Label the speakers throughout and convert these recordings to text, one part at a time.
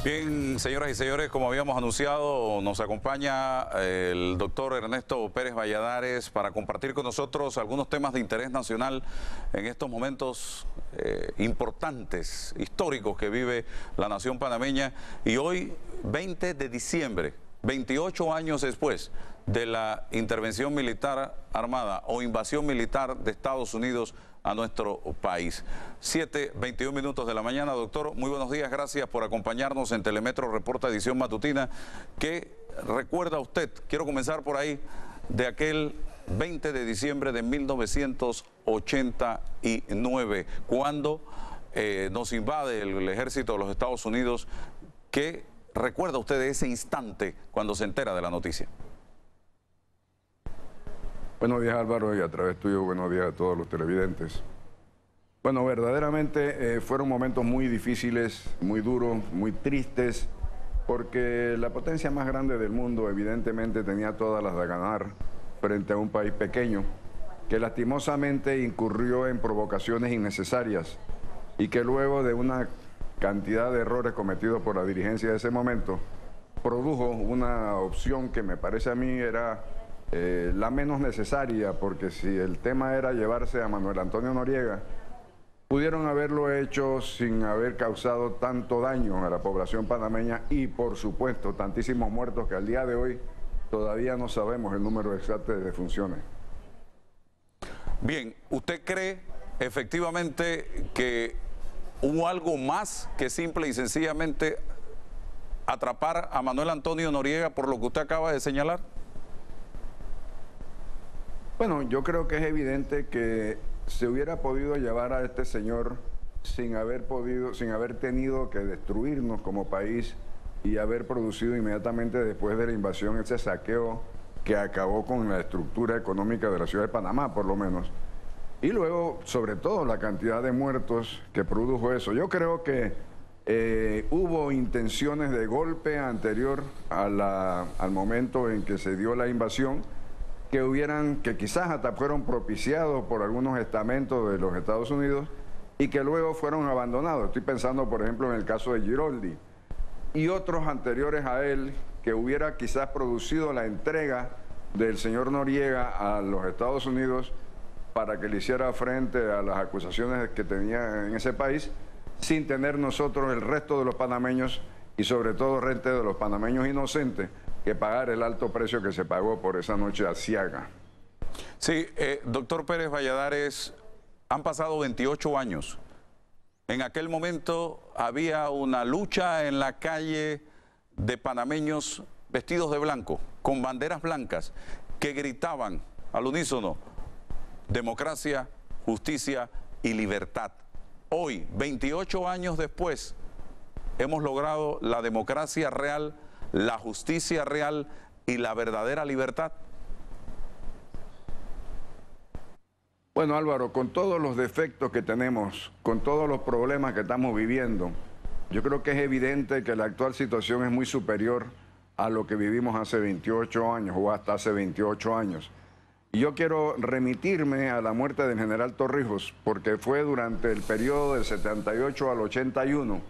Speaker 1: Bien, señoras y señores, como habíamos anunciado, nos acompaña el doctor Ernesto Pérez Valladares para compartir con nosotros algunos temas de interés nacional en estos momentos importantes, históricos que vive la nación panameña. Y hoy, 20 de diciembre, 28 años después de la intervención militar armada o invasión militar de Estados Unidos a nuestro país. 7:21 minutos de la mañana, doctor. Muy buenos días, gracias por acompañarnos en Telemetro Reporta edición matutina. ¿Qué recuerda usted? Quiero comenzar por ahí, de aquel 20 de diciembre de 1989, cuando nos invade el ejército de los Estados Unidos. ¿Qué recuerda usted de ese instante cuando se entera de la noticia?
Speaker 2: Buenos días, Álvaro, y a través tuyo, buenos días a todos los televidentes. Bueno, verdaderamente fueron momentos muy difíciles, muy duros, muy tristes, porque la potencia más grande del mundo evidentemente tenía todas las de ganar frente a un país pequeño, que lastimosamente incurrió en provocaciones innecesarias y que luego de una cantidad de errores cometidos por la dirigencia de ese momento, produjo una opción que me parece a mí era la menos necesaria, porque si el tema era llevarse a Manuel Antonio Noriega, pudieron haberlo hecho sin haber causado tanto daño a la población panameña y, por supuesto, tantísimos muertos que al día de hoy todavía no sabemos el número exacto de defunciones.
Speaker 1: Bien, ¿usted cree efectivamente que hubo algo más que simple y sencillamente atrapar a Manuel Antonio Noriega por lo que usted acaba de señalar?
Speaker 2: Bueno, yo creo que es evidente que se hubiera podido llevar a este señor sin haber tenido que destruirnos como país y haber producido inmediatamente después de la invasión ese saqueo que acabó con la estructura económica de la ciudad de Panamá, por lo menos. Y luego, sobre todo, la cantidad de muertos que produjo eso. Yo creo que hubo intenciones de golpe anterior al momento en que se dio la invasión, que quizás hasta fueron propiciados por algunos estamentos de los Estados Unidos y que luego fueron abandonados. Estoy pensando, por ejemplo, en el caso de Giroldi y otros anteriores a él, que hubiera quizás producido la entrega del señor Noriega a los Estados Unidos para que le hiciera frente a las acusaciones que tenía en ese país, sin tener nosotros, el resto de los panameños, y sobre todo el resto de los panameños inocentes, que pagar el alto precio que se pagó por esa noche aciaga.
Speaker 1: Sí, doctor Pérez Valladares, han pasado 28 años. En aquel momento había una lucha en la calle de panameños vestidos de blanco, con banderas blancas, que gritaban al unísono: democracia, justicia y libertad. Hoy, 28 años después, hemos logrado la democracia real, la justicia real y la verdadera libertad.
Speaker 2: Bueno, Álvaro, con todos los defectos que tenemos, con todos los problemas que estamos viviendo, yo creo que es evidente que la actual situación es muy superior a lo que vivimos hace 28 años o hasta hace 28 años. Y yo quiero remitirme a la muerte del general Torrijos, porque fue durante el periodo del 78 al 81,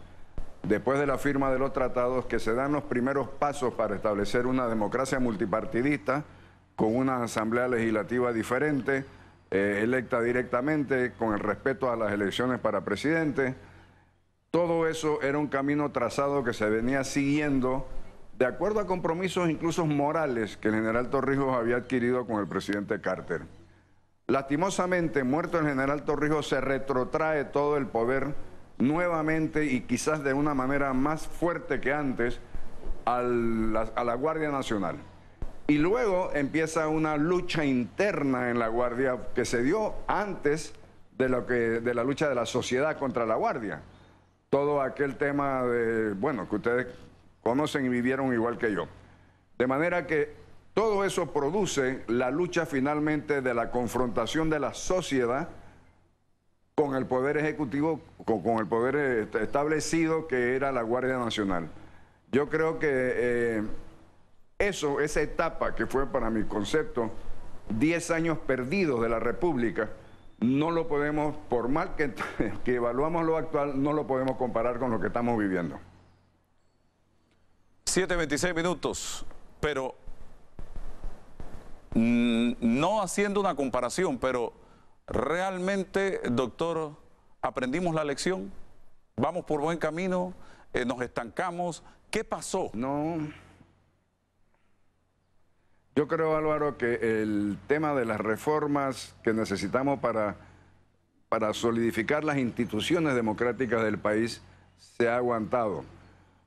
Speaker 2: después de la firma de los tratados, que se dan los primeros pasos para establecer una democracia multipartidista con una asamblea legislativa diferente, electa directamente, con el respeto a las elecciones para presidente. Todo eso era un camino trazado que se venía siguiendo de acuerdo a compromisos incluso morales que el general Torrijos había adquirido con el presidente Carter. Lastimosamente, muerto el general Torrijos, se retrotrae todo el poder nuevamente y quizás de una manera más fuerte que antes a la Guardia Nacional. Y luego empieza una lucha interna en la Guardia que se dio antes de la lucha de la sociedad contra la Guardia. Todo aquel tema que ustedes conocen y vivieron igual que yo. De manera que todo eso produce la lucha finalmente de la confrontación de la sociedad con el poder ejecutivo, con el poder establecido que era la Guardia Nacional. Yo creo que esa etapa que fue para mi concepto 10 años perdidos de la República, no lo podemos, por mal que evaluamos lo actual, no lo podemos comparar con lo que estamos viviendo.
Speaker 1: 7:26 minutos, pero no haciendo una comparación, pero realmente, doctor, ¿aprendimos la lección? ¿Vamos por buen camino? ¿Nos estancamos? ¿Qué pasó?
Speaker 2: No. Yo creo, Álvaro, que el tema de las reformas que necesitamos para solidificar las instituciones democráticas del país se ha aguantado.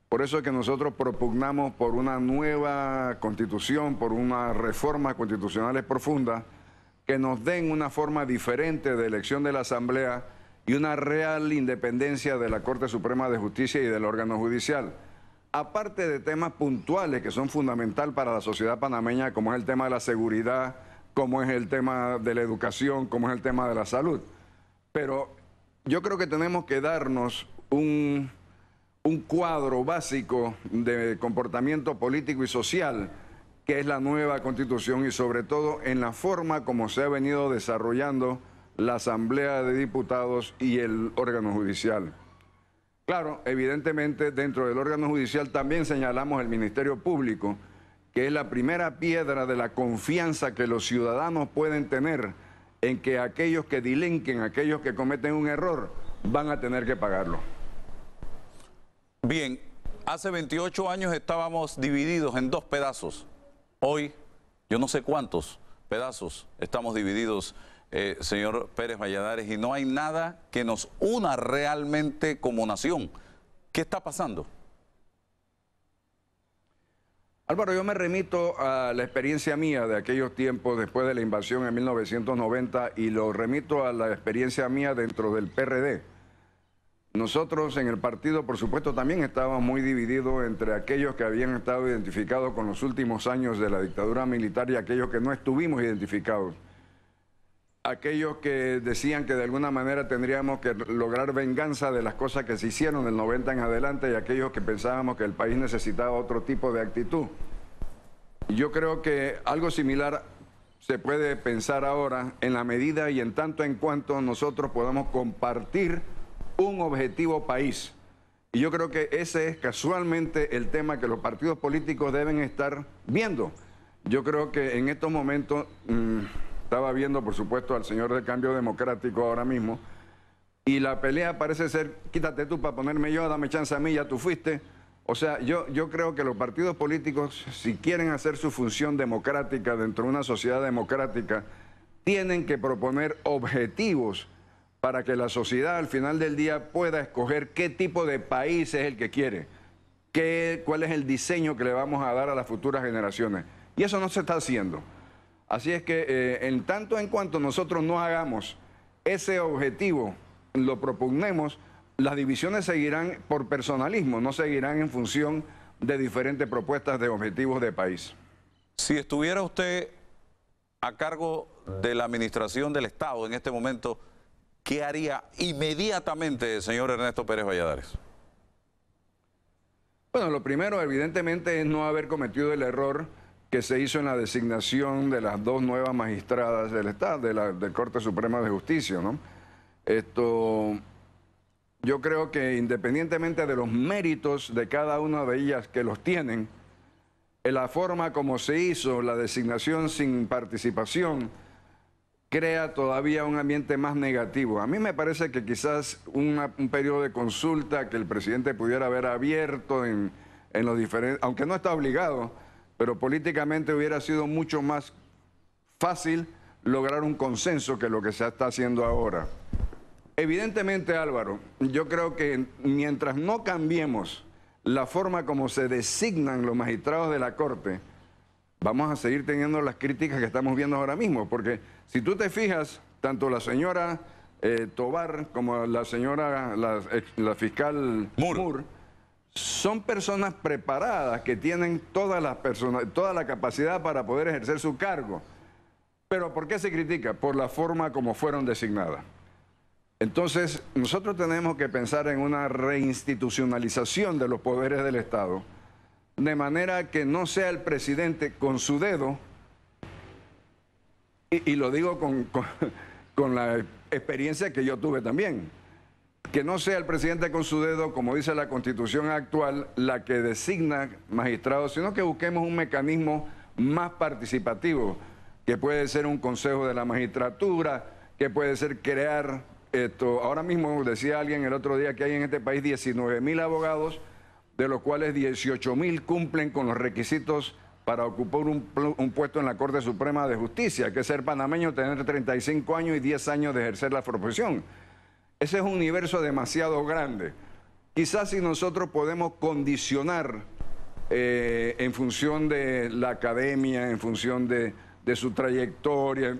Speaker 2: Por eso es que nosotros propugnamos por una nueva constitución, por unas reformas constitucionales profundas que nos den una forma diferente de elección de la Asamblea y una real independencia de la Corte Suprema de Justicia y del órgano judicial. Aparte de temas puntuales que son fundamental para la sociedad panameña, como es el tema de la seguridad, como es el tema de la educación, como es el tema de la salud. Pero yo creo que tenemos que darnos un cuadro básico de comportamiento político y social, que es la nueva Constitución y sobre todo en la forma como se ha venido desarrollando la Asamblea de Diputados y el órgano judicial. Claro, evidentemente dentro del órgano judicial también señalamos el Ministerio Público, que es la primera piedra de la confianza que los ciudadanos pueden tener en que aquellos que delinquen, aquellos que cometen un error, van a tener que pagarlo.
Speaker 1: Bien, hace 28 años estábamos divididos en dos pedazos. Hoy, yo no sé cuántos pedazos estamos divididos, señor Pérez Valladares, y no hay nada que nos una realmente como nación. ¿Qué está pasando?
Speaker 2: Álvaro, yo me remito a la experiencia mía de aquellos tiempos después de la invasión en 1990 y lo remito a la experiencia mía dentro del PRD. Nosotros en el partido, por supuesto, también estábamos muy divididos entre aquellos que habían estado identificados con los últimos años de la dictadura militar y aquellos que no estuvimos identificados. Aquellos que decían que de alguna manera tendríamos que lograr venganza de las cosas que se hicieron del 90 en adelante y aquellos que pensábamos que el país necesitaba otro tipo de actitud. Yo creo que algo similar se puede pensar ahora en la medida y en tanto en cuanto nosotros podamos compartir un objetivo país. Y yo creo que ese es casualmente el tema que los partidos políticos deben estar viendo. Yo creo que en estos momentos... estaba viendo, por supuesto, al señor del Cambio Democrático ahora mismo, y la pelea parece ser, quítate tú para ponerme yo, dame chance a mí, ya tú fuiste. O sea, yo creo que los partidos políticos, si quieren hacer su función democrática dentro de una sociedad democrática, tienen que proponer objetivos para que la sociedad al final del día pueda escoger qué tipo de país es el que quiere, cuál es el diseño que le vamos a dar a las futuras generaciones. Y eso no se está haciendo. Así es que en tanto en cuanto nosotros no hagamos ese objetivo, lo propugnemos, las divisiones seguirán por personalismo, no seguirán en función de diferentes propuestas de objetivos de país.
Speaker 1: Si estuviera usted a cargo de la administración del Estado en este momento, ¿qué haría inmediatamente, señor Ernesto Pérez Valladares?
Speaker 2: Bueno, lo primero evidentemente es no haber cometido el error que se hizo en la designación de las dos nuevas magistradas del Estado, de Corte Suprema de Justicia, ¿no? Yo creo que independientemente de los méritos de cada una de ellas que los tienen, en la forma como se hizo la designación sin participación, crea todavía un ambiente más negativo. A mí me parece que quizás un periodo de consulta que el presidente pudiera haber abierto en los diferentes, aunque no está obligado, pero políticamente hubiera sido mucho más fácil lograr un consenso que lo que se está haciendo ahora. Evidentemente, Álvaro, yo creo que mientras no cambiemos la forma como se designan los magistrados de la Corte, vamos a seguir teniendo las críticas que estamos viendo ahora mismo, porque si tú te fijas, tanto la señora Tobar como la señora, la fiscal Moore, son personas preparadas que tienen toda la capacidad para poder ejercer su cargo. ¿Pero por qué se critica? Por la forma como fueron designadas. Entonces, nosotros tenemos que pensar en una reinstitucionalización de los poderes del Estado, de manera que no sea el presidente con su dedo, y lo digo con la experiencia que yo tuve también. que no sea el presidente con su dedo, como dice la Constitución actual, la que designa magistrados, sino que busquemos un mecanismo más participativo, que puede ser un consejo de la magistratura, que puede ser crear esto. Ahora mismo decía alguien el otro día que hay en este país 19.000 abogados, de los cuales 18.000 cumplen con los requisitos para ocupar un puesto en la Corte Suprema de Justicia, que es ser panameño, tener 35 años y 10 años de ejercer la profesión. Ese es un universo demasiado grande. Quizás si nosotros podemos condicionar en función de la academia, en función de su trayectoria,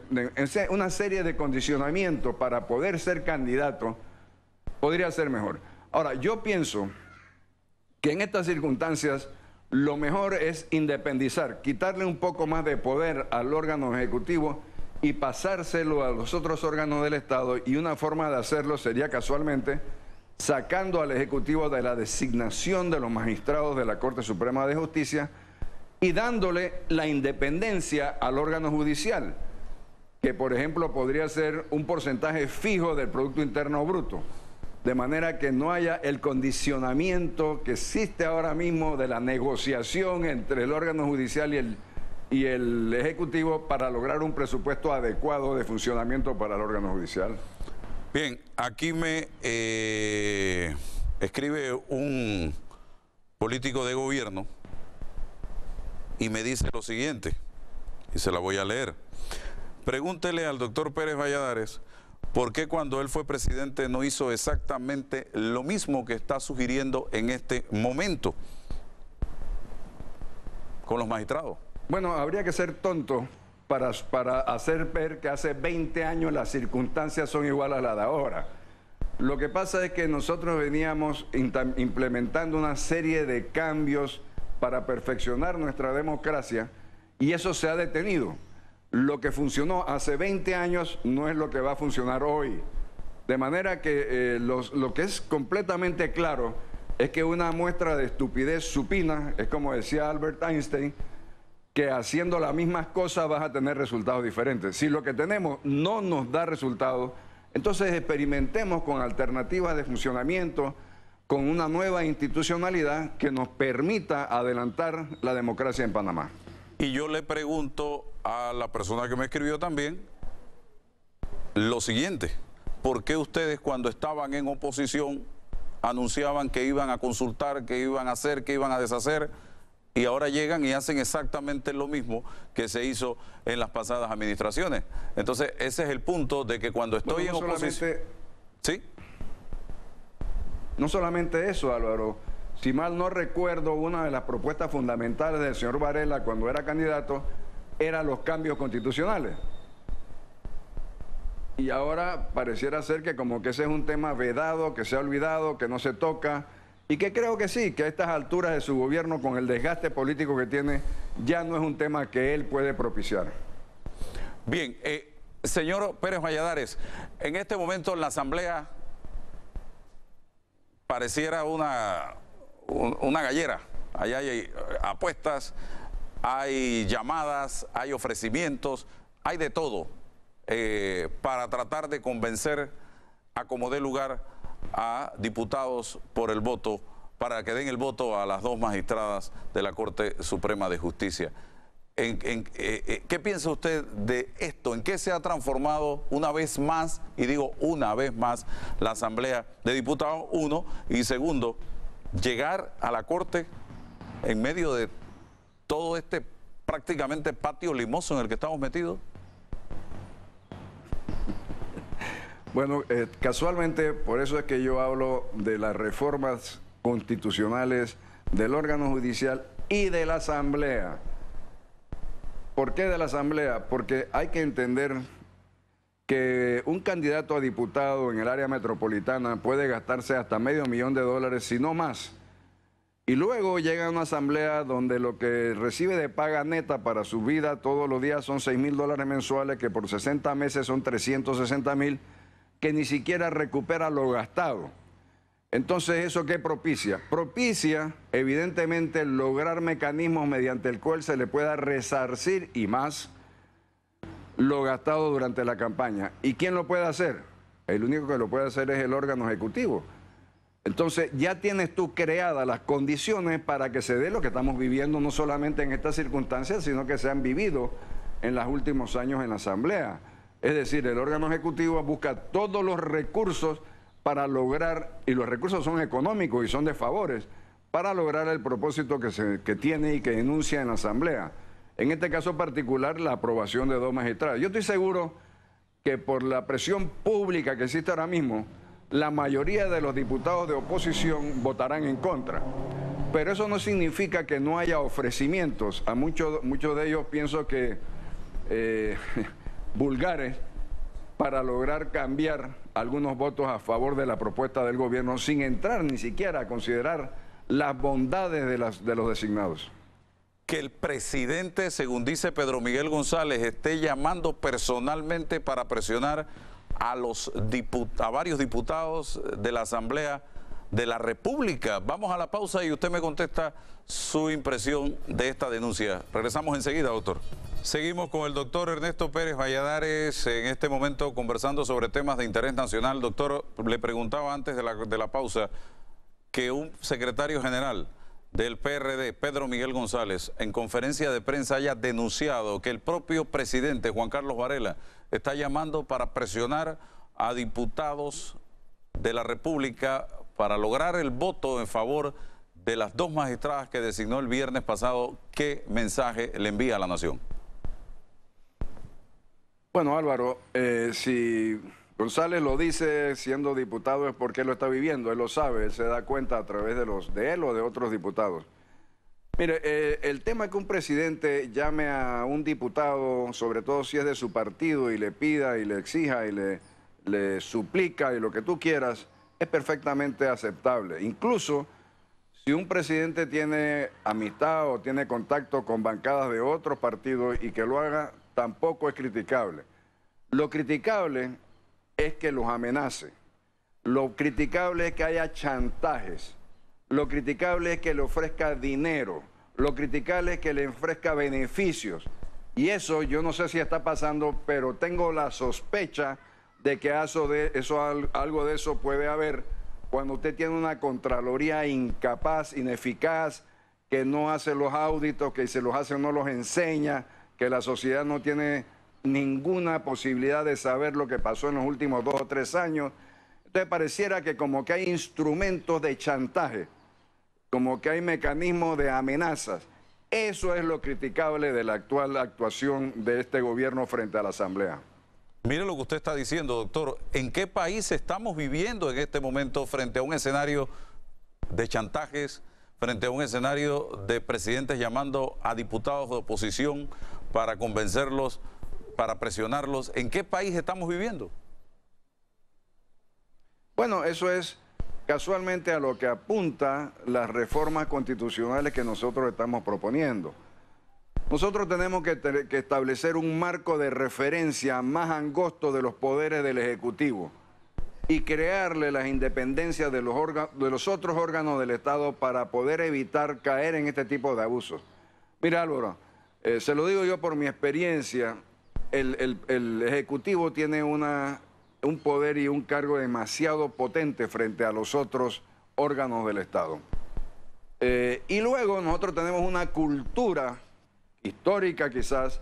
Speaker 2: una serie de condicionamientos para poder ser candidato, podría ser mejor. Ahora, yo pienso que en estas circunstancias lo mejor es independizar, quitarle un poco más de poder al órgano ejecutivo y pasárselo a los otros órganos del Estado, y una forma de hacerlo sería casualmente sacando al Ejecutivo de la designación de los magistrados de la Corte Suprema de Justicia y dándole la independencia al órgano judicial, que por ejemplo podría ser un porcentaje fijo del Producto Interno Bruto, de manera que no haya el condicionamiento que existe ahora mismo de la negociación entre el órgano judicial y el Ejecutivo para lograr un presupuesto adecuado de funcionamiento para el órgano judicial.
Speaker 1: Bien, aquí me escribe un político de gobierno y me dice lo siguiente, y se la voy a leer. Pregúntele al doctor Pérez Valladares por qué cuando él fue presidente no hizo exactamente lo mismo que está sugiriendo en este momento con los magistrados.
Speaker 2: Bueno, habría que ser tonto para hacer ver que hace 20 años las circunstancias son iguales a las de ahora. Lo que pasa es que nosotros veníamos implementando una serie de cambios para perfeccionar nuestra democracia y eso se ha detenido. Lo que funcionó hace 20 años no es lo que va a funcionar hoy. De manera que lo que es completamente claro es que una muestra de estupidez supina, es como decía Albert Einstein, que haciendo las mismas cosas vas a tener resultados diferentes. Si lo que tenemos no nos da resultados, entonces experimentemos con alternativas de funcionamiento, con una nueva institucionalidad que nos permita adelantar la democracia en Panamá.
Speaker 1: Y yo le pregunto a la persona que me escribió también lo siguiente: ¿por qué ustedes cuando estaban en oposición anunciaban que iban a consultar, que iban a hacer, que iban a deshacer, y ahora llegan y hacen exactamente lo mismo que se hizo en las pasadas administraciones? Entonces ese es el punto de que cuando estoy en oposición... ¿Sí?
Speaker 2: No solamente eso, Álvaro. Si mal no recuerdo, una de las propuestas fundamentales del señor Varela cuando era candidato eran los cambios constitucionales. Y ahora pareciera ser que como que ese es un tema vedado, que se ha olvidado, que no se toca, y que creo que sí, que a estas alturas de su gobierno, con el desgaste político que tiene, ya no es un tema que él puede propiciar.
Speaker 1: Bien, señor Pérez Valladares, en este momento en la Asamblea pareciera una gallera. Allá hay apuestas, hay llamadas, hay ofrecimientos, hay de todo para tratar de convencer a como dé lugar a diputados por el voto, para que den el voto a las dos magistradas de la Corte Suprema de Justicia. ¿Qué piensa usted de esto? ¿En qué se ha transformado una vez más, y digo una vez más, la Asamblea de Diputados? Uno, y segundo, llegar a la Corte en medio de todo este prácticamente patio limoso en el que estamos metidos.
Speaker 2: Bueno, casualmente por eso es que yo hablo de las reformas constitucionales del órgano judicial y de la Asamblea. ¿Por qué de la Asamblea? Porque hay que entender que un candidato a diputado en el área metropolitana puede gastarse hasta $500,000, si no más. Y luego llega a una asamblea donde lo que recibe de paga neta para su vida todos los días son $6,000 mensuales, que por 60 meses son 360,000, que ni siquiera recupera lo gastado. Entonces, ¿eso qué propicia? Propicia, evidentemente, lograr mecanismos mediante el cual se le pueda resarcir y más lo gastado durante la campaña. ¿Y quién lo puede hacer? El único que lo puede hacer es el órgano ejecutivo. Entonces ya tienes tú creadas las condiciones para que se dé lo que estamos viviendo, no solamente en estas circunstancias, sino que se han vivido en los últimos años en la Asamblea. Es decir, el órgano ejecutivo busca todos los recursos para lograr, y los recursos son económicos y son de favores, para lograr el propósito que tiene y que enuncia en la Asamblea. En este caso particular, la aprobación de 2 magistrados. Yo estoy seguro que por la presión pública que existe ahora mismo, la mayoría de los diputados de oposición votarán en contra. Pero eso no significa que no haya ofrecimientos. A muchos de ellos pienso que vulgares para lograr cambiar algunos votos a favor de la propuesta del gobierno sin entrar ni siquiera a considerar las bondades de los designados.
Speaker 1: Que el presidente, según dice Pedro Miguel González, esté llamando personalmente para presionar a varios diputados de la Asamblea de la República. Vamos a la pausa y usted me contesta su impresión de esta denuncia. Regresamos enseguida, doctor. Seguimos con el doctor Ernesto Pérez Valladares, en este momento conversando sobre temas de interés nacional. Doctor, le preguntaba antes de la pausa que un secretario general del PRD, Pedro Miguel González, en conferencia de prensa haya denunciado que el propio presidente, Juan Carlos Varela, está llamando para presionar a diputados de la República para lograr el voto en favor de las 2 magistradas que designó el viernes pasado. ¿Qué mensaje le envía a la nación?
Speaker 2: Bueno, Álvaro, si González lo dice siendo diputado es porque él lo está viviendo, él lo sabe, él se da cuenta a través de él o de otros diputados. Mire, el tema que un presidente llame a un diputado, sobre todo si es de su partido, y le pida y le exija y le suplica y lo que tú quieras, es perfectamente aceptable. Incluso si un presidente tiene amistad o tiene contacto con bancadas de otros partidos y que lo haga, tampoco es criticable. Lo criticable es que los amenace. Lo criticable es que haya chantajes. Lo criticable es que le ofrezca dinero. Lo criticable es que le ofrezca beneficios. Y eso yo no sé si está pasando, pero tengo la sospecha de que algo de eso puede haber cuando usted tiene una Contraloría incapaz, ineficaz, que no hace los auditos, que se los hace o no los enseña, que la sociedad no tiene ninguna posibilidad de saber lo que pasó en los últimos 2 o 3 años. Entonces pareciera que como que hay instrumentos de chantaje, como que hay mecanismos de amenazas. Eso es lo criticable de la actual actuación de este gobierno frente a la Asamblea.
Speaker 1: Mire lo que usted está diciendo, doctor. ¿En qué país estamos viviendo en este momento frente a un escenario de chantajes, frente a un escenario de presidentes llamando a diputados de oposición para convencerlos, para presionarlos? ¿En qué país estamos viviendo?
Speaker 2: Bueno, eso es casualmente a lo que apunta las reformas constitucionales que nosotros estamos proponiendo. Nosotros tenemos que establecer un marco de referencia más angosto de los poderes del Ejecutivo y crearle las independencias de los otros órganos del Estado para poder evitar caer en este tipo de abusos. Mira, Álvaro, se lo digo yo por mi experiencia, el Ejecutivo tiene un poder y un cargo demasiado potente frente a los otros órganos del Estado. Y luego nosotros tenemos una cultura histórica quizás,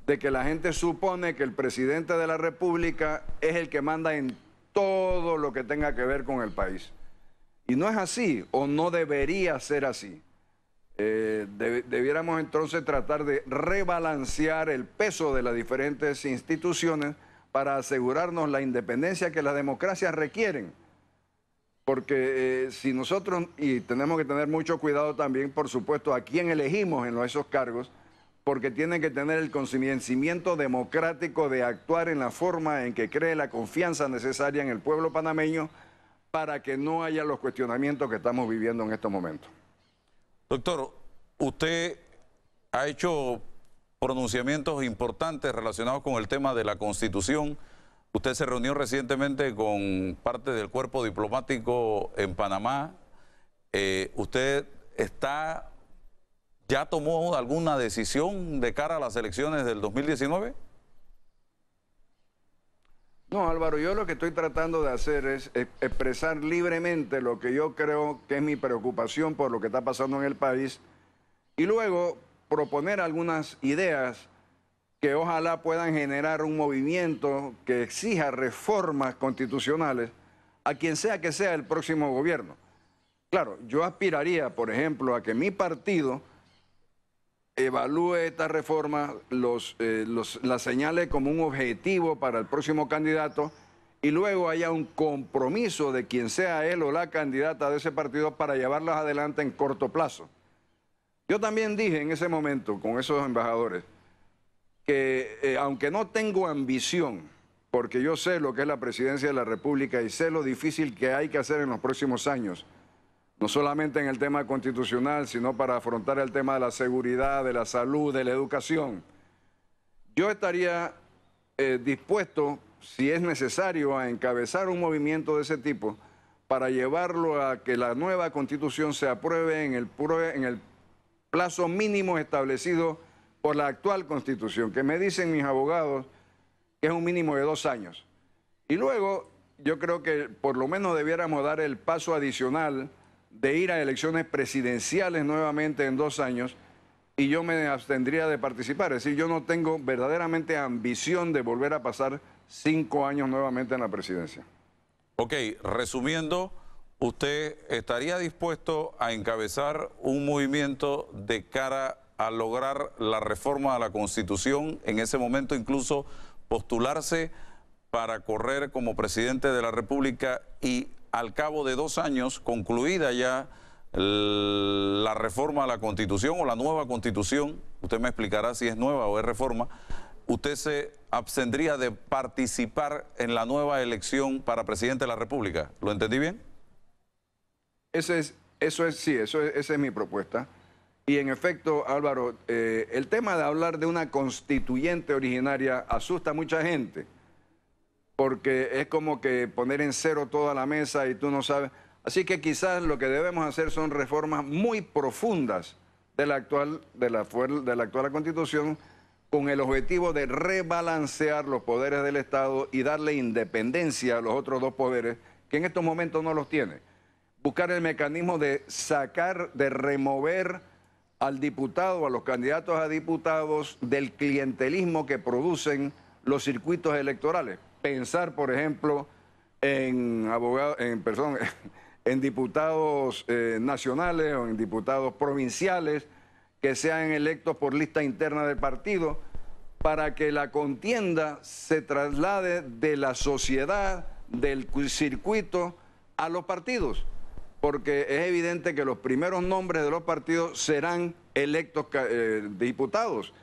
Speaker 2: de que la gente supone que el presidente de la República es el que manda en todo lo que tenga que ver con el país. Y no es así, o no debería ser así. Debiéramos entonces tratar de rebalancear el peso de las diferentes instituciones para asegurarnos la independencia que las democracias requieren. Porque si nosotros, y tenemos que tener mucho cuidado también, por supuesto, a quién elegimos en esos cargos, porque tienen que tener el convencimiento democrático de actuar en la forma en que cree la confianza necesaria en el pueblo panameño para que no haya los cuestionamientos que estamos viviendo en estos momentos.
Speaker 1: Doctor, usted ha hecho pronunciamientos importantes relacionados con el tema de la Constitución. Usted se reunió recientemente con parte del cuerpo diplomático en Panamá. ¿Usted ya tomó alguna decisión de cara a las elecciones del 2019?
Speaker 2: No, Álvaro, yo lo que estoy tratando de hacer es expresar libremente lo que yo creo que es mi preocupación por lo que está pasando en el país y luego proponer algunas ideas que ojalá puedan generar un movimiento que exija reformas constitucionales a quien sea que sea el próximo gobierno. Claro, yo aspiraría, por ejemplo, a que mi partido evalúe esta reforma, la señale como un objetivo para el próximo candidato y luego haya un compromiso de quien sea él o la candidata de ese partido para llevarlas adelante en corto plazo. Yo también dije en ese momento con esos embajadores que aunque no tengo ambición, porque yo sé lo que es la presidencia de la República y sé lo difícil que hay que hacer en los próximos años, no solamente en el tema constitucional, sino para afrontar el tema de la seguridad, de la salud, de la educación. Yo estaría dispuesto, si es necesario, a encabezar un movimiento de ese tipo para llevarlo a que la nueva Constitución se apruebe en el plazo mínimo establecido por la actual Constitución, que me dicen mis abogados que es un mínimo de 2 años. Y luego yo creo que por lo menos debiéramos dar el paso adicional de ir a elecciones presidenciales nuevamente en 2 años y yo me abstendría de participar. Es decir, yo no tengo verdaderamente ambición de volver a pasar 5 años nuevamente en la presidencia.
Speaker 1: Ok, resumiendo, ¿usted estaría dispuesto a encabezar un movimiento de cara a lograr la reforma a la Constitución, en ese momento incluso postularse para correr como presidente de la República y al cabo de 2 años, concluida ya la reforma a la Constitución o la nueva Constitución, usted me explicará si es nueva o es reforma, usted se abstendría de participar en la nueva elección para presidente de la República? ¿Lo entendí bien?
Speaker 2: Esa es mi propuesta. Y en efecto, Álvaro, el tema de hablar de una constituyente originaria asusta a mucha gente, porque es como que poner en cero toda la mesa y tú no sabes. Así que quizás lo que debemos hacer son reformas muy profundas de la actual Constitución con el objetivo de rebalancear los poderes del Estado y darle independencia a los otros 2 poderes que en estos momentos no los tiene. Buscar el mecanismo de remover al diputado, a los candidatos a diputados del clientelismo que producen los circuitos electorales. Pensar, por ejemplo, en diputados nacionales o en diputados provinciales que sean electos por lista interna del partido para que la contienda se traslade de la sociedad, del circuito, a los partidos. Porque es evidente que los primeros nombres de los partidos serán electos diputados.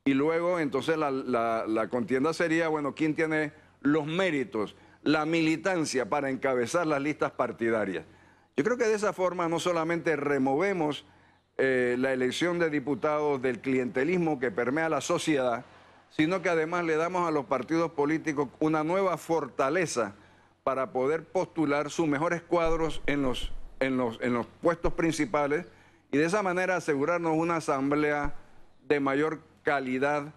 Speaker 2: Y luego, entonces, la contienda sería, bueno, ¿quién tiene los méritos, la militancia para encabezar las listas partidarias? Yo creo que de esa forma no solamente removemos la elección de diputados del clientelismo que permea la sociedad, sino que además le damos a los partidos políticos una nueva fortaleza para poder postular sus mejores cuadros en los puestos principales y de esa manera asegurarnos una asamblea de mayor calidad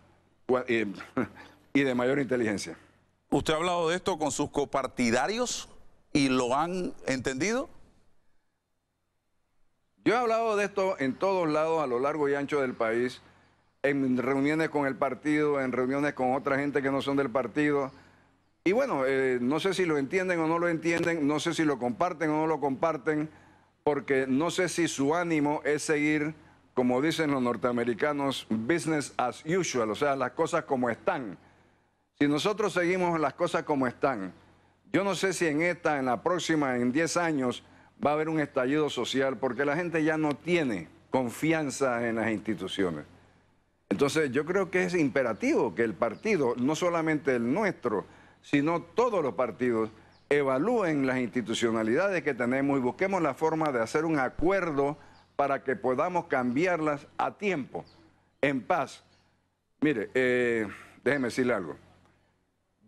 Speaker 2: y de mayor inteligencia.
Speaker 1: ¿Usted ha hablado de esto con sus copartidarios y lo han entendido?
Speaker 2: Yo he hablado de esto en todos lados, a lo largo y ancho del país, en reuniones con el partido, en reuniones con otra gente que no son del partido. Y bueno, no sé si lo entienden o no lo entienden, no sé si lo comparten o no lo comparten, porque no sé si su ánimo es seguir, como dicen los norteamericanos, business as usual, o sea, las cosas como están. Si nosotros seguimos las cosas como están, yo no sé si en la próxima, en 10 años, va a haber un estallido social, porque la gente ya no tiene confianza en las instituciones. Entonces, yo creo que es imperativo que el partido, no solamente el nuestro, sino todos los partidos, evalúen las institucionalidades que tenemos y busquemos la forma de hacer un acuerdo para que podamos cambiarlas a tiempo, en paz. Mire, déjeme decirle algo.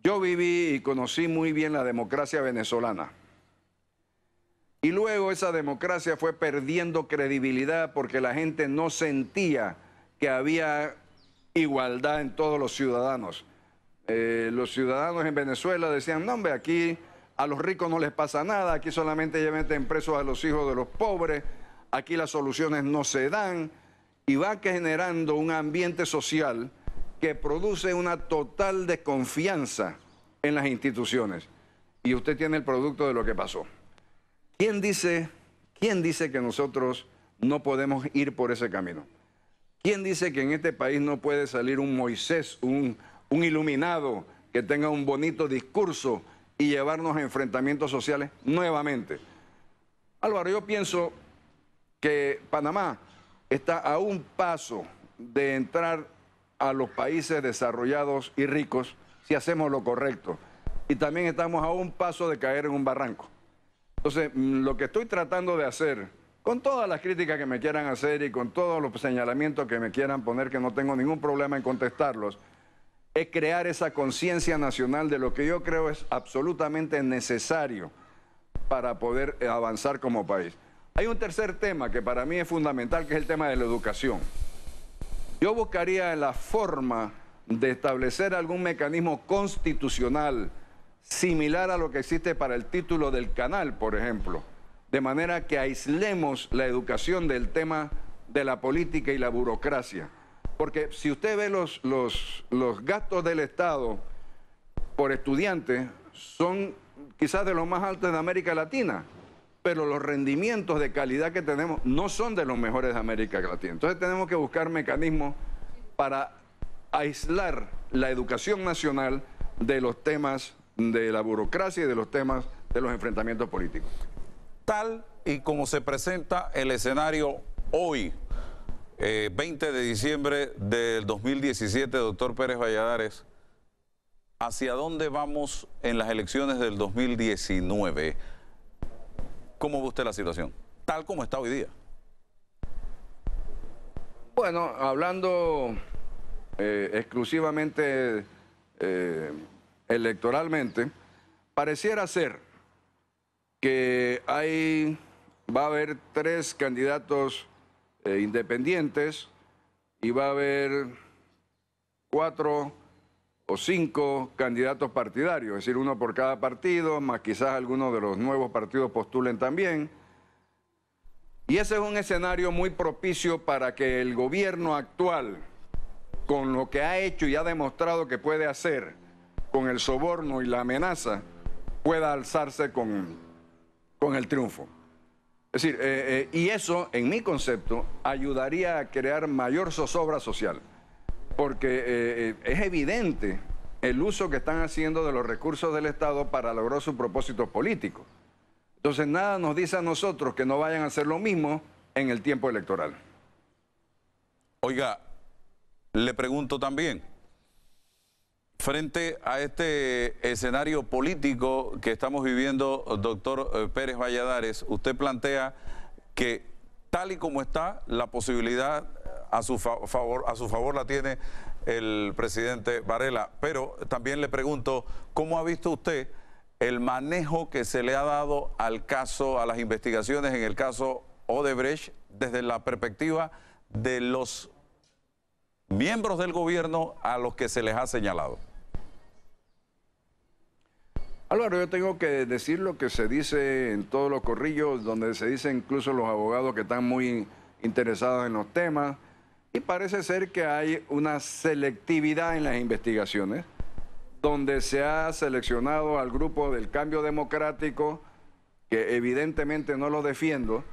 Speaker 2: Yo viví y conocí muy bien la democracia venezolana. Y luego esa democracia fue perdiendo credibilidad porque la gente no sentía que había igualdad en todos los ciudadanos. Los ciudadanos en Venezuela decían, no hombre, aquí a los ricos no les pasa nada, aquí solamente ya meten presos a los hijos de los pobres, aquí las soluciones no se dan, y va generando un ambiente social que produce una total desconfianza en las instituciones. Y usted tiene el producto de lo que pasó. ¿Quién dice que nosotros no podemos ir por ese camino? ¿Quién dice que en este país no puede salir un Moisés, un iluminado que tenga un bonito discurso y llevarnos a enfrentamientos sociales nuevamente? Álvaro, yo pienso que Panamá está a un paso de entrar a los países desarrollados y ricos si hacemos lo correcto. Y también estamos a un paso de caer en un barranco. Entonces, lo que estoy tratando de hacer, con todas las críticas que me quieran hacer y con todos los señalamientos que me quieran poner, que no tengo ningún problema en contestarlos, es crear esa conciencia nacional de lo que yo creo es absolutamente necesario para poder avanzar como país. Hay un tercer tema que para mí es fundamental, que es el tema de la educación. Yo buscaría la forma de establecer algún mecanismo constitucional similar a lo que existe para el título del canal, por ejemplo, de manera que aislemos la educación del tema de la política y la burocracia. Porque si usted ve los gastos del Estado por estudiante, son quizás de los más altos de América Latina, pero los rendimientos de calidad que tenemos no son de los mejores de América Latina. Entonces tenemos que buscar mecanismos para aislar la educación nacional de los temas de la burocracia y de los temas de los enfrentamientos políticos.
Speaker 1: Tal y como se presenta el escenario hoy, 20 de diciembre del 2017, doctor Pérez Valladares, ¿hacia dónde vamos en las elecciones del 2019? ¿Cómo ve usted la situación, tal como está hoy día?
Speaker 2: Bueno, hablando exclusivamente electoralmente, pareciera ser que va a haber 3 candidatos independientes y va a haber 4 o 5 candidatos partidarios, es decir, uno por cada partido, más quizás algunos de los nuevos partidos postulen también. Y ese es un escenario muy propicio para que el gobierno actual, con lo que ha hecho y ha demostrado que puede hacer, con el soborno y la amenaza, pueda alzarse con el triunfo. Es decir, y eso, en mi concepto, ayudaría a crear mayor zozobra social, porque es evidente el uso que están haciendo de los recursos del Estado para lograr sus propósitos políticos. Entonces, nada nos dice a nosotros que no vayan a hacer lo mismo en el tiempo electoral.
Speaker 1: Oiga, le pregunto también, frente a este escenario político que estamos viviendo, doctor Pérez Valladares, usted plantea que tal y como está, la posibilidad a su favor la tiene el presidente Varela, pero también le pregunto, ¿cómo ha visto usted el manejo que se le ha dado al caso, a las investigaciones en el caso Odebrecht, desde la perspectiva de los miembros del gobierno a los que se les ha señalado?
Speaker 2: Álvaro, yo tengo que decir lo que se dice en todos los corrillos, donde se dice incluso los abogados que están muy interesados en los temas, y parece ser que hay una selectividad en las investigaciones, donde se ha seleccionado al grupo del Cambio Democrático, que evidentemente no lo defiendo,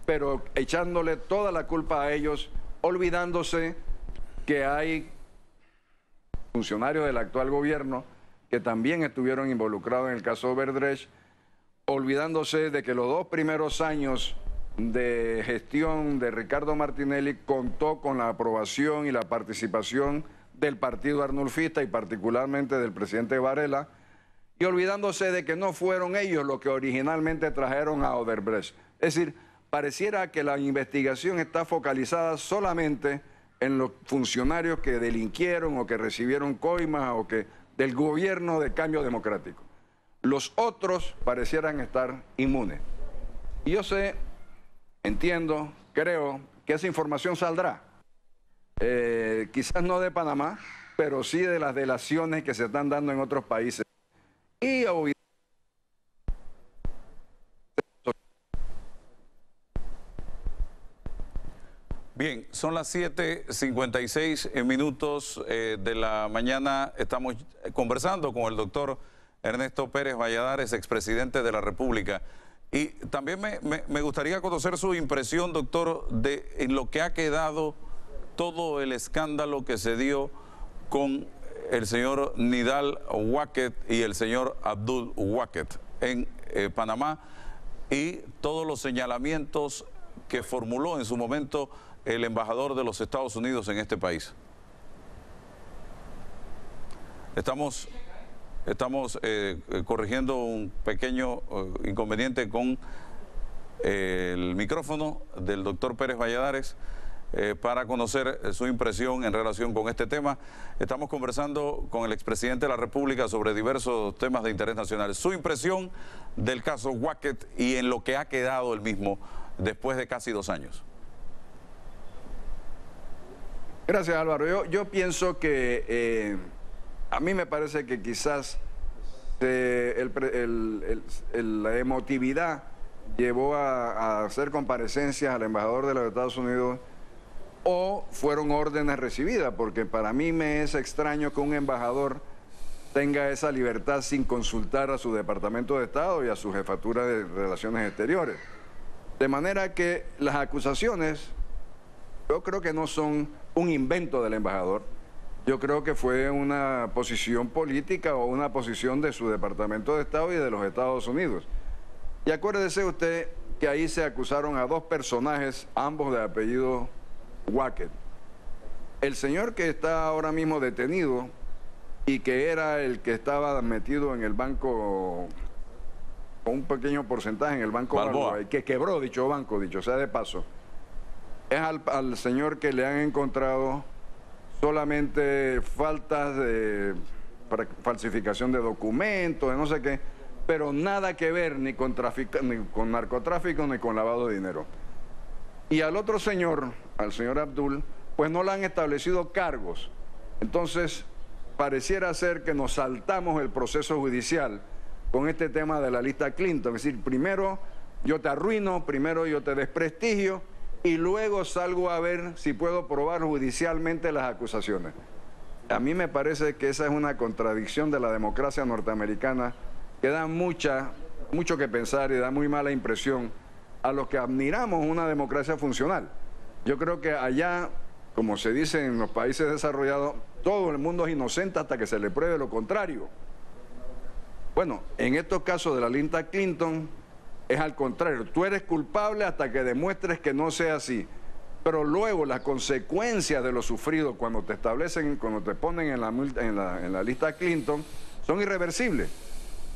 Speaker 2: pero echándole toda la culpa a ellos, olvidándose que hay funcionarios del actual gobierno que también estuvieron involucrados en el caso Odebrecht, olvidándose de que los 2 primeros años de gestión de Ricardo Martinelli contó con la aprobación y la participación del partido arnulfista y particularmente del presidente Varela, y olvidándose de que no fueron ellos los que originalmente trajeron a Odebrecht. Es decir, pareciera que la investigación está focalizada solamente en los funcionarios que delinquieron o que recibieron coimas o que del gobierno de Cambio Democrático. Los otros parecieran estar inmunes. Y yo sé, entiendo, creo que esa información saldrá. Quizás no de Panamá, pero sí de las delaciones que se están dando en otros países. Y
Speaker 1: bien, son las 7:56 minutos de la mañana. Estamos conversando con el doctor Ernesto Pérez Valladares, expresidente de la República. Y también me gustaría conocer su impresión, doctor, en lo que ha quedado todo el escándalo que se dio con el señor Nidal Ouaket y el señor Abdul Ouaket en Panamá, y todos los señalamientos que formuló en su momento el embajador de los Estados Unidos en este país. Estamos corrigiendo un pequeño inconveniente con el micrófono del doctor Pérez Valladares para conocer su impresión en relación con este tema. Estamos conversando con el expresidente de la República sobre diversos temas de interés nacional. Su impresión del caso Ouaket y en lo que ha quedado el mismo después de casi 2 años.
Speaker 2: Gracias, Álvaro. Yo pienso que a mí me parece que quizás la emotividad llevó a hacer comparecencias al embajador de los Estados Unidos, o fueron órdenes recibidas, porque para mí me es extraño que un embajador tenga esa libertad sin consultar a su Departamento de Estado y a su Jefatura de Relaciones Exteriores. De manera que las acusaciones, yo creo que no son un invento del embajador. Yo creo que fue una posición política o una posición de su Departamento de Estado y de los Estados Unidos. Y acuérdese usted que ahí se acusaron a 2 personajes, ambos de apellido Ouaket. El señor que está ahora mismo detenido y que era el que estaba metido en el banco con un pequeño porcentaje en el banco Balboa, que quebró dicho banco, dicho sea de paso, es al señor que le han encontrado solamente faltas de falsificación de documentos, de no sé qué, pero nada que ver ni con narcotráfico ni con lavado de dinero. Y al otro señor, al señor Abdul, pues no le han establecido cargos. Entonces, pareciera ser que nos saltamos el proceso judicial con este tema de la lista Clinton. Es decir, primero yo te arruino, primero yo te desprestigio, y luego salgo a ver si puedo probar judicialmente las acusaciones. A mí me parece que esa es una contradicción de la democracia norteamericana que da mucho que pensar y da muy mala impresión a los que admiramos una democracia funcional. Yo creo que allá, como se dice en los países desarrollados, todo el mundo es inocente hasta que se le pruebe lo contrario. Bueno, en estos casos de la lista Clinton es al contrario, tú eres culpable hasta que demuestres que no sea así, pero luego las consecuencias de lo sufrido cuando te establecen, cuando te ponen en la lista Clinton, son irreversibles.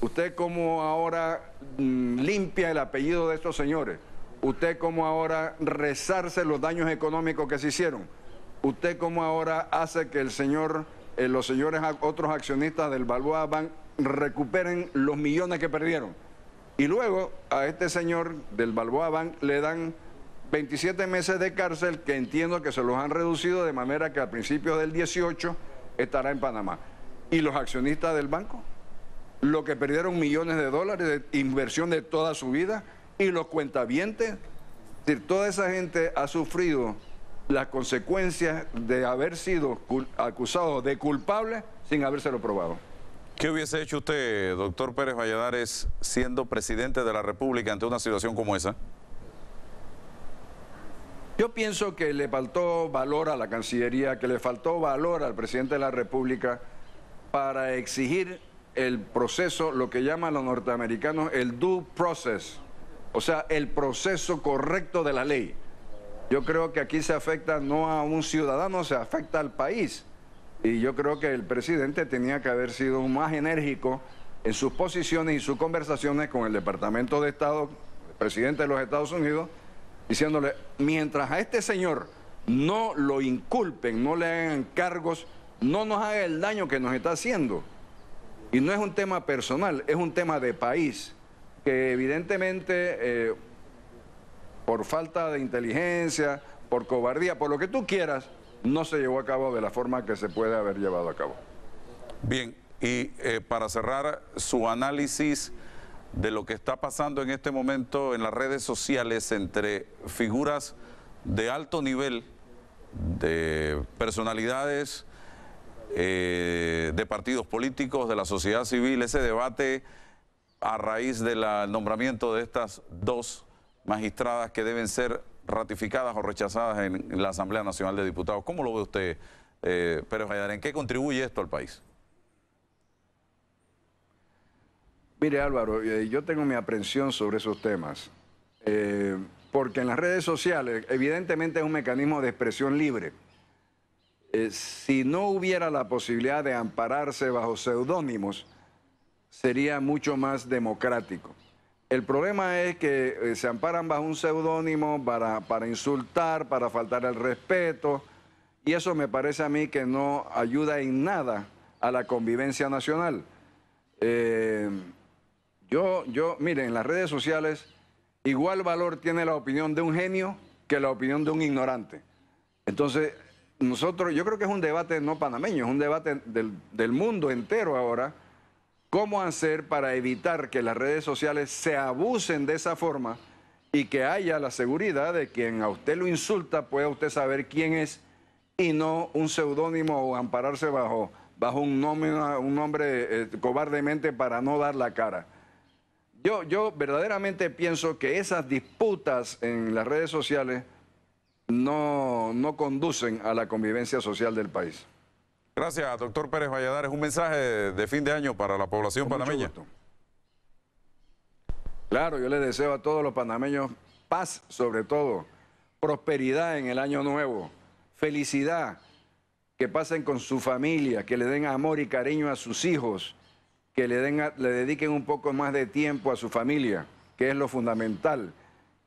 Speaker 2: Usted como ahora limpia el apellido de estos señores, usted como ahora resarce los daños económicos que se hicieron, usted como ahora hace que los señores otros accionistas del Balboa Bank recuperen los millones que perdieron. Y luego a este señor del Balboa Bank le dan 27 meses de cárcel, que entiendo que se los han reducido de manera que a principios del 18 estará en Panamá. ¿Y los accionistas del banco? Lo que perdieron millones de dólares de inversión de toda su vida, y los cuentavientes. Es decir, toda esa gente ha sufrido las consecuencias de haber sido acusado de culpable sin habérselo probado.
Speaker 1: ¿Qué hubiese hecho usted, doctor Pérez Valladares, siendo presidente de la República ante una situación como esa?
Speaker 2: Yo pienso que le faltó valor a la Cancillería, que le faltó valor al presidente de la República para exigir el proceso, lo que llaman los norteamericanos el due process, o sea, el proceso correcto de la ley. Yo creo que aquí se afecta no a un ciudadano, se afecta al país. Y yo creo que el presidente tenía que haber sido más enérgico en sus posiciones y sus conversaciones con el Departamento de Estado, el presidente de los Estados Unidos, diciéndole, mientras a este señor no lo inculpen, no le hagan cargos, no nos haga el daño que nos está haciendo. Y no es un tema personal, es un tema de país, que evidentemente por falta de inteligencia, por cobardía, por lo que tú quieras, no se llevó a cabo de la forma que se puede haber llevado a cabo.
Speaker 1: Bien, y para cerrar su análisis de lo que está pasando en este momento en las redes sociales entre figuras de alto nivel, de personalidades, de partidos políticos, de la sociedad civil, ese debate a raíz del nombramiento de estas dos magistradas que deben ser ratificadas o rechazadas en la Asamblea Nacional de Diputados. ¿Cómo lo ve usted, Pérez Valladares? ¿En qué contribuye esto al país?
Speaker 2: Mire, Álvaro, yo tengo mi aprensión sobre esos temas, porque en las redes sociales evidentemente es un mecanismo de expresión libre. Si no hubiera la posibilidad de ampararse bajo seudónimos, sería mucho más democrático. El problema es que se amparan bajo un seudónimo para insultar, para faltar el respeto, y eso me parece a mí que no ayuda en nada a la convivencia nacional. Mire, en las redes sociales igual valor tiene la opinión de un genio que la opinión de un ignorante. Entonces, yo creo que es un debate no panameño, es un debate del mundo entero ahora. ¿Cómo hacer para evitar que las redes sociales se abusen de esa forma y que haya la seguridad de quien a usted lo insulta pueda usted saber quién es y no un seudónimo o ampararse bajo un nombre cobardemente para no dar la cara? Yo verdaderamente pienso que esas disputas en las redes sociales no conducen a la convivencia social del país.
Speaker 1: Gracias, doctor Pérez Valladares. Un mensaje de fin de año para la población panameña.
Speaker 2: Claro, yo les deseo a todos los panameños paz, sobre todo, prosperidad en el año nuevo, felicidad, que pasen con su familia, que le den amor y cariño a sus hijos, que le dediquen un poco más de tiempo a su familia, que es lo fundamental,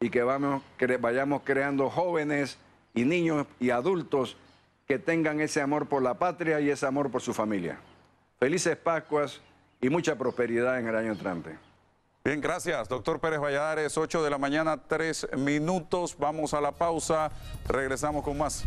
Speaker 2: y que vayamos creando jóvenes y niños y adultos que tengan ese amor por la patria y ese amor por su familia. Felices Pascuas y mucha prosperidad en el año entrante.
Speaker 1: Bien, gracias, doctor Pérez Valladares. 8 de la mañana, 3 minutos. Vamos a la pausa. Regresamos con más.